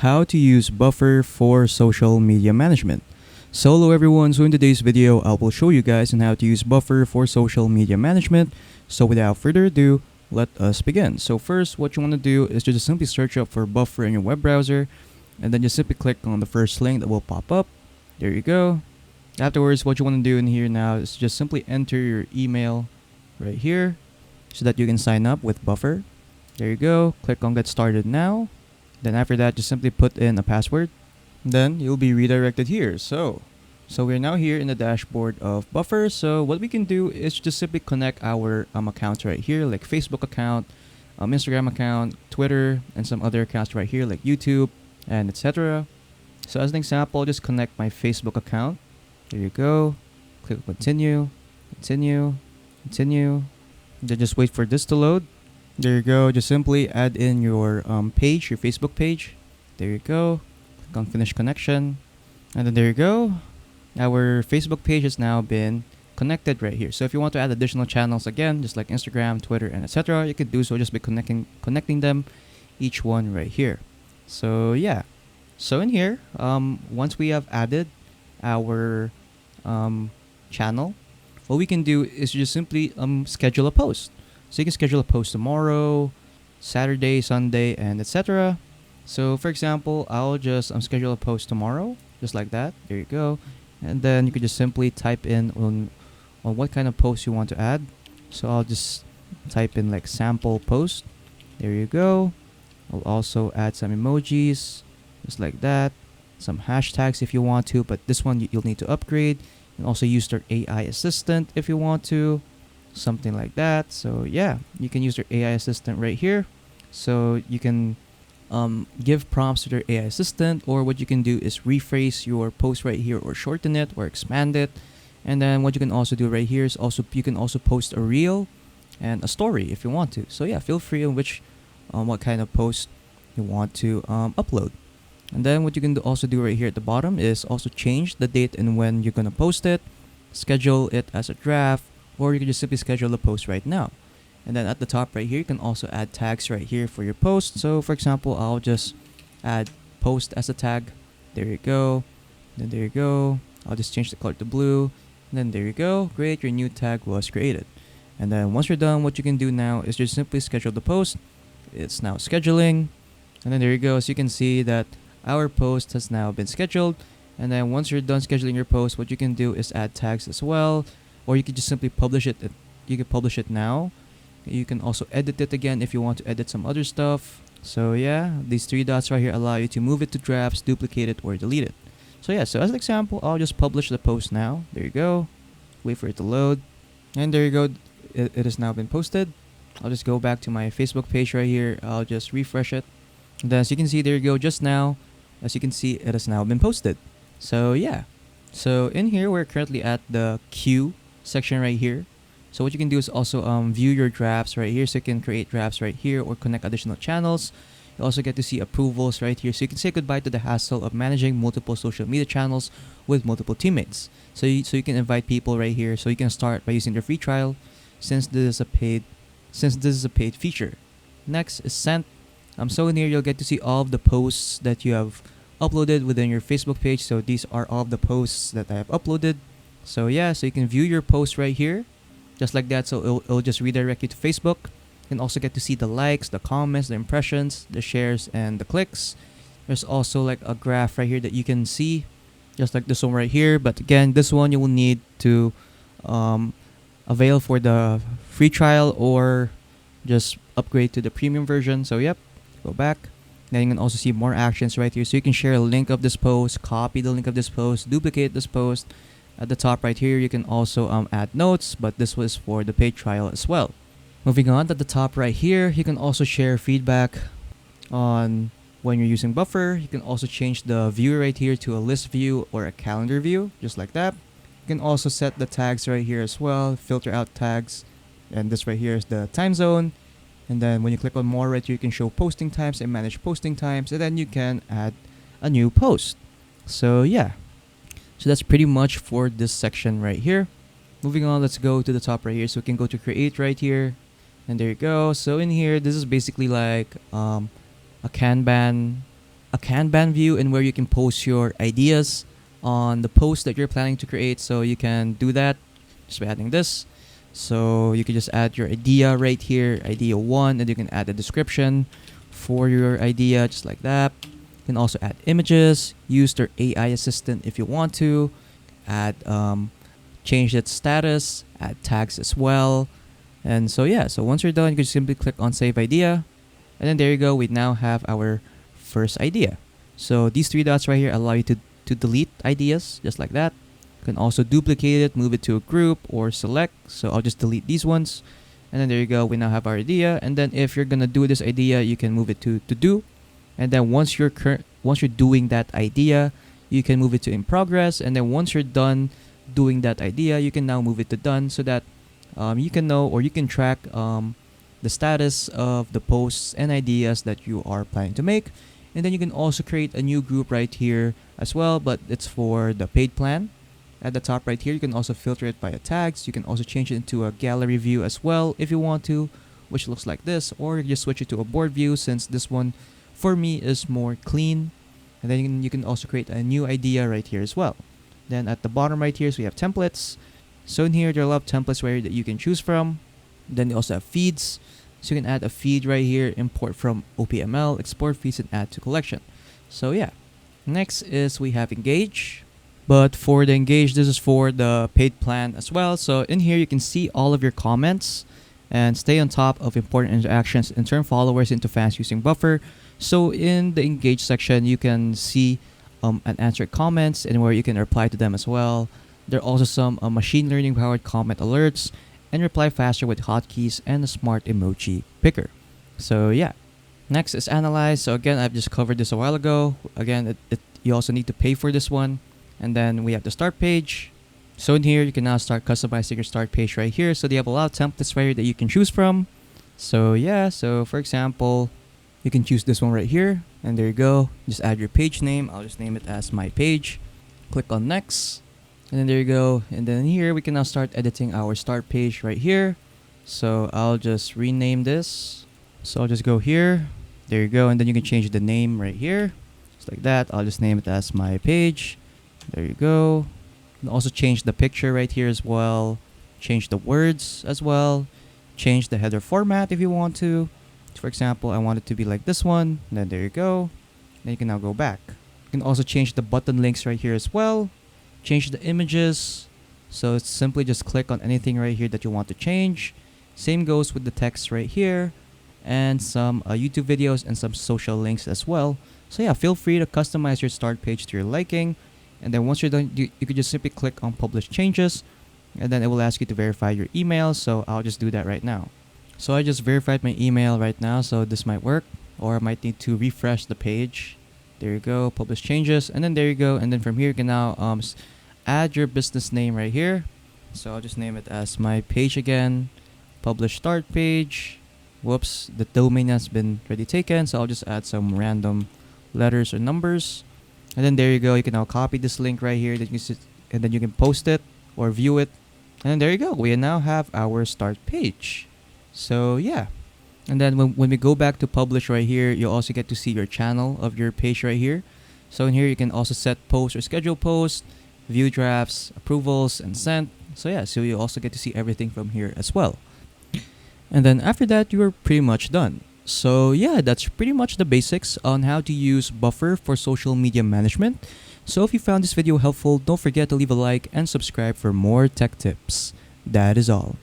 how to use Buffer for social media management. So hello everyone, so in today's video I will show you guys on how to use Buffer for social media management. So without further ado, let us begin. So first, what you want to do is just simply search up for Buffer in your web browser, and then just simply click on the first link that will pop up. There you go. Afterwards, what you want to do in here now is just simply enter your email right here so that you can sign up with Buffer. There you go. Click on get started now. Then after that, just simply put in a password. Then you'll be redirected here. So we're now here in the dashboard of Buffer. So what we can do is just simply connect our accounts right here, like Facebook account, Instagram account, Twitter, and some other accounts right here like YouTube and etc. So as an example, I'll just connect my Facebook account. There you go. Click continue, continue, continue. Then just wait for this to load. There you go. Just simply add in your page, your Facebook page. There you go. Click on finish connection. And then there you go. Our Facebook page has now been connected right here. So if you want to add additional channels again, just like Instagram, Twitter, and etc., you could do so just by connecting them, each one right here. So yeah. So in here, once we have added our channel, what we can do is just simply schedule a post. So you can schedule a post tomorrow, Saturday, Sunday, and etc. So for example, I'll just schedule a post tomorrow, just like that. There you go. And then you could just simply type in on what kind of post you want to add. So I'll just type in like sample post. There you go. I'll also add some emojis, just like that. Some hashtags if you want to, but this one you'll need to upgrade. And also use their AI assistant if you want to. Something like that. So yeah, you can use their AI assistant right here. So you can give prompts to their AI assistant, or what you can do is rephrase your post right here, or shorten it, or expand it. And then what you can also do right here is you can also post a reel and a story if you want to. So yeah, feel free on what kind of post you want to upload. And then what you can also do right here at the bottom is also change the date and when you're gonna post it, schedule it as a draft, or you can just simply schedule the post right now. And then at the top right here, you can also add tags right here for your post. So for example, I'll just add post as a tag. There you go. Then there you go. I'll just change the color to blue. And then there you go. Great, your new tag was created. And then once you're done, what you can do now is just simply schedule the post. It's now scheduling. And then there you go. So you can see that our post has now been scheduled. And then once you're done scheduling your post, what you can do is add tags as well. Or you could just simply publish it. You can publish it now. You can also edit it again if you want to edit some other stuff. So yeah, these three dots right here allow you to move it to drafts, duplicate it, or delete it. So yeah, so as an example, I'll just publish the post now. There you go. Wait for it to load. And there you go. It has now been posted. I'll just go back to my Facebook page right here. I'll just refresh it. And then as you can see, there you go. Just now, as you can see, it has now been posted. So yeah. So in here, we're currently at the queue section right here. So what you can do is also view your drafts right here. So you can create drafts right here or connect additional channels. You also get to see approvals right here. So you can say goodbye to the hassle of managing multiple social media channels with multiple teammates. So you can invite people right here. So you can start by using their free trial since this is a paid feature. Next is sent. So in here you'll get to see all of the posts that you have uploaded within your Facebook page. So these are all of the posts that I have uploaded. So yeah, so you can view your post right here, just like that. So it'll just redirect you to Facebook. You can also get to see the likes, the comments, the impressions, the shares, and the clicks. There's also like a graph right here that you can see, just like this one right here. But again, this one you will need to avail for the free trial or just upgrade to the premium version. So yep, go back. Then you can also see more actions right here. So you can share a link of this post, copy the link of this post, duplicate this post. At the top right here, you can also add notes, but this was for the paid trial as well. Moving on, at the top right here, you can also share feedback on when you're using Buffer. You can also change the view right here to a list view or a calendar view, just like that. You can also set the tags right here as well, filter out tags. And this right here is the time zone. And then when you click on more right here, you can show posting times and manage posting times. And then you can add a new post. So yeah. So that's pretty much for this section right here. Moving on, let's go to the top right here. So we can go to create right here. And there you go. So in here, this is basically like a Kanban a Kanban view and where you can post your ideas on the post that you're planning to create. So you can do that just by adding this. So you can just add your idea right here, idea 1, and you can add a description for your idea just like that. You can also add images, use their AI assistant if you want to, add change its status, add tags as well. And so yeah, so once you're done, you can simply click on save idea, and then there you go, we now have our first idea. So these 3 dots right here allow you to delete ideas just like that. You can also duplicate it, move it to a group, or select. So I'll just delete these ones, and then there you go, we now have our idea. And then if you're gonna do this idea, you can move it to do, and then once you're doing that idea, you can move it to in progress. And then once you're done doing that idea, you can now move it to done, so that you can know, or you can track the status of the posts and ideas that you are planning to make. And then you can also create a new group right here as well, but it's for the paid plan. At the top right here, you can also filter it by tags. You can also change it into a gallery view as well if you want to, which looks like this, or you just switch it to a board view, since this one for me is more clean. And then you can also create a new idea right here as well. Then at the bottom right here, so we have templates. So in here, there are a lot of templates right here that you can choose from. Then you also have feeds. So you can add a feed right here, import from OPML, export feeds, and add to collection. So yeah. Next is we have engage. But for the engage, this is for the paid plan as well. So in here, you can see all of your comments and stay on top of important interactions and turn followers into fans using Buffer. So in the engage section, you can see and answer comments and where you can reply to them as well. There are also some machine learning powered comment alerts, and reply faster with hotkeys and a smart emoji picker. So yeah. Next is analyze. So again, I've just covered this a while ago. Again, you also need to pay for this one. And then we have the start page. So in here, you can now start customizing your start page right here. So they have a lot of templates right here that you can choose from. So yeah, so for example, you can choose this one right here. And there you go. Just add your page name. I'll just name it as my page. Click on next. And then there you go. And then here, we can now start editing our start page right here. So I'll just rename this. So I'll just go here. There you go. And then you can change the name right here. Just like that. I'll just name it as my page. There you go. You can also change the picture right here as well. Change the words as well. Change the header format if you want to. For example, I want it to be like this one. And then there you go. Then you can now go back. You can also change the button links right here as well. Change the images. So it's simply just click on anything right here that you want to change. Same goes with the text right here. And some YouTube videos and some social links as well. So yeah, feel free to customize your start page to your liking. And then once you're done, you could just simply click on publish changes. And then it will ask you to verify your email. So I'll just do that right now. So I just verified my email right now. So this might work. Or I might need to refresh the page. There you go. Publish changes. And then there you go. And then from here, you can now add your business name right here. So I'll just name it as my page again. Publish start page. Whoops, the domain has been already taken. So I'll just add some random letters or numbers. And then there you go. You can now copy this link right here. And then you can post it or view it. And there you go. We now have our start page. So yeah. And then when we go back to publish right here, you'll also get to see your channel of your page right here. So in here, you can also set post or schedule posts, view drafts, approvals, and sent. So yeah, so you also get to see everything from here as well. And then after that, you are pretty much done. So yeah, that's pretty much the basics on how to use Buffer for social media management. So if you found this video helpful, don't forget to leave a like and subscribe for more tech tips. That is all.